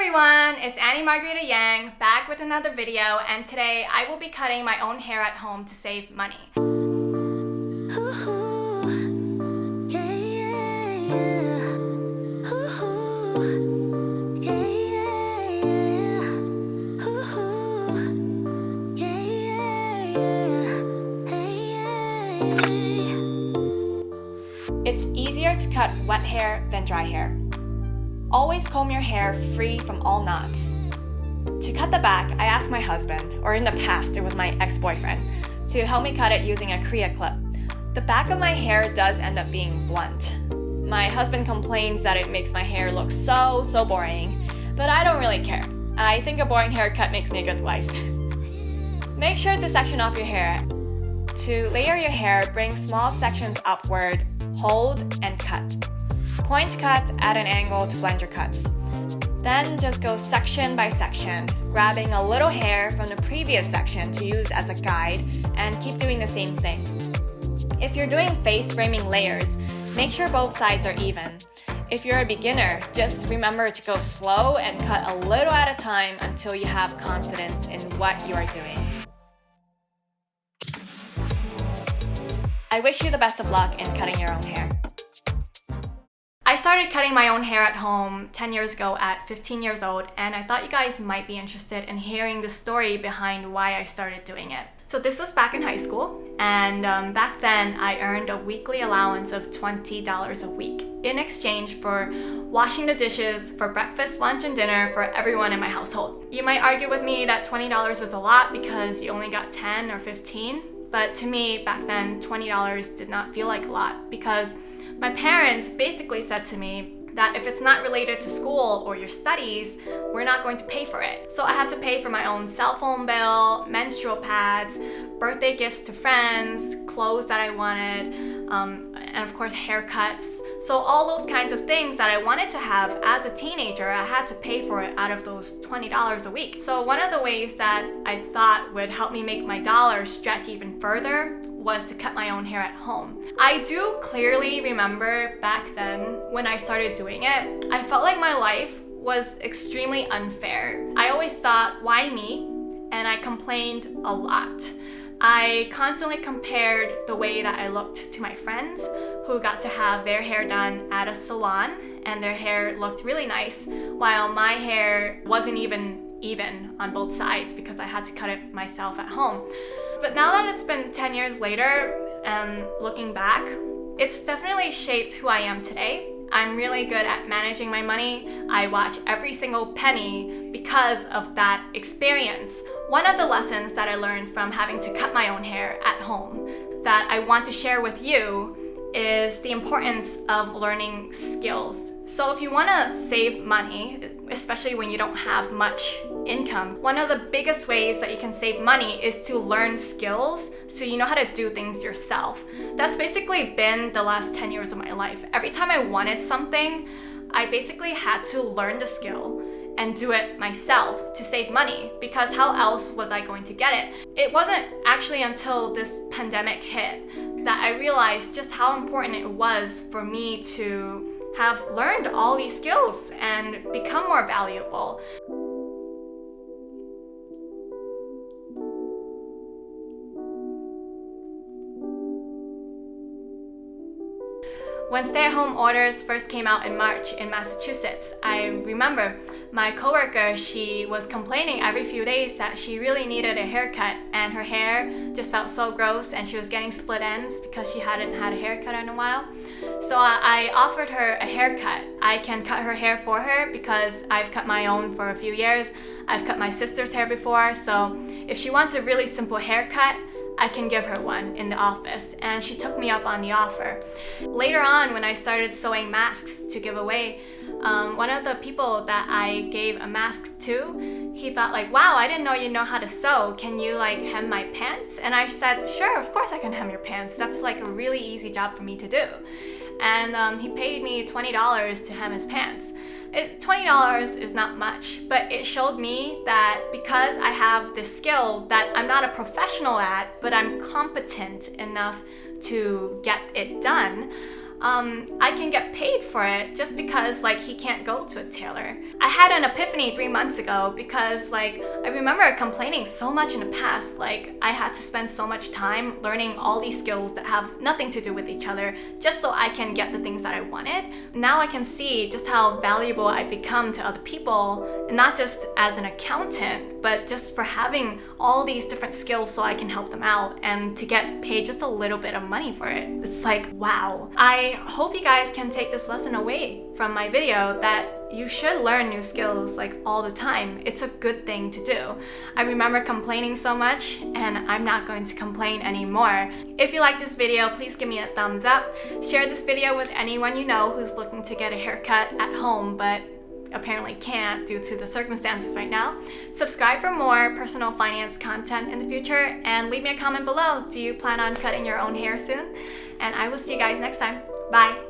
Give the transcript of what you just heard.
everyone, it's Annie Margarita Yang back with another video, and today I will be cutting my own hair at home to save money. It's easier to cut wet hair than dry hair. Always comb your hair free from all knots. To cut the back, I asked my husband, or in the past it was my ex-boyfriend, to help me cut it using a Korea clip. The back of my hair does end up being blunt. My husband complains that it makes my hair look so boring, but I don't really care. I think a boring haircut makes me a good wife. Make sure to section off your hair. To layer your hair, bring small sections upward, hold, and cut. Point cut at an angle to blend your cuts. Then just go section by section, grabbing a little hair from the previous section to use as a guide, and keep doing the same thing. If you're doing face framing layers, make sure both sides are even. If you're a beginner, just remember to go slow and cut a little at a time until you have confidence in what you are doing. I wish you the best of luck in cutting your own hair. I started cutting my own hair at home 10 years ago at 15 years old, and I thought you guys might be interested in hearing the story behind why I started doing it. So this was back in high school, and back then I earned a weekly allowance of $20 a week in exchange for washing the dishes for breakfast, lunch, and dinner for everyone in my household. You might argue with me that $20 is a lot because you only got 10 or 15, but to me back then $20 did not feel like a lot because my parents basically said to me that if it's not related to school or your studies, we're not going to pay for it. So I had to pay for my own cell phone bill, menstrual pads, birthday gifts to friends, clothes that I wanted, and of course haircuts. So all those kinds of things that I wanted to have as a teenager, I had to pay for it out of those $20 a week. So one of the ways that I thought would help me make my dollars stretch even further was to cut my own hair at home. I do clearly remember back then when I started doing it, I felt like my life was extremely unfair. I always thought, why me? And I complained a lot. I constantly compared the way that I looked to my friends who got to have their hair done at a salon and their hair looked really nice while my hair wasn't even on both sides because I had to cut it myself at home. But now that it's been 10 years later and looking back, it's definitely shaped who I am today. I'm really good at managing my money. I watch every single penny because of that experience. One of the lessons that I learned from having to cut my own hair at home that I want to share with you is the importance of learning skills. So if you want to save money, especially when you don't have much income, one of the biggest ways that you can save money is to learn skills so you know how to do things yourself. That's basically been the last 10 years of my life. Every time I wanted something, I basically had to learn the skill and do it myself to save money because how else was I going to get it? It wasn't actually until this pandemic hit that I realized just how important it was for me to have learned all these skills and become more valuable. When stay-at-home orders first came out in March in Massachusetts, I remember my coworker, she was complaining every few days that she really needed a haircut and her hair just felt so gross and she was getting split ends because she hadn't had a haircut in a while. So I offered her a haircut. I can cut her hair for her because I've cut my own for a few years. I've cut my sister's hair before, so if she wants a really simple haircut, I can give her one in the office, and she took me up on the offer. Later on, when I started sewing masks to give away, one of the people that I gave a mask to, he thought like, wow, I didn't know you know how to sew. Can you like hem my pants? And I said, sure, of course I can hem your pants. That's like a really easy job for me to do. And he paid me $20 to hem his pants. $20 is not much, but it showed me that because I have this skill that I'm not a professional at, but I'm competent enough to get it done, I can get paid for it just because like he can't go to a tailor. I had an epiphany 3 months ago because like I remember complaining so much in the past, like I had to spend so much time learning all these skills that have nothing to do with each other just so I can get the things that I wanted. Now I can see just how valuable I've become to other people, and not just as an accountant, but just for having all these different skills so I can help them out and to get paid just a little bit of money for it. It's like, wow. I hope you guys can take this lesson away from my video that you should learn new skills like all the time. It's a good thing to do. I remember complaining so much, and I'm not going to complain anymore. If you like this video, please give me a thumbs up. Share this video with anyone you know who's looking to get a haircut at home but apparently can't due to the circumstances right now. Subscribe for more personal finance content in the future, and leave me a comment below. Do you plan on cutting your own hair soon? And I will see you guys next time. Bye!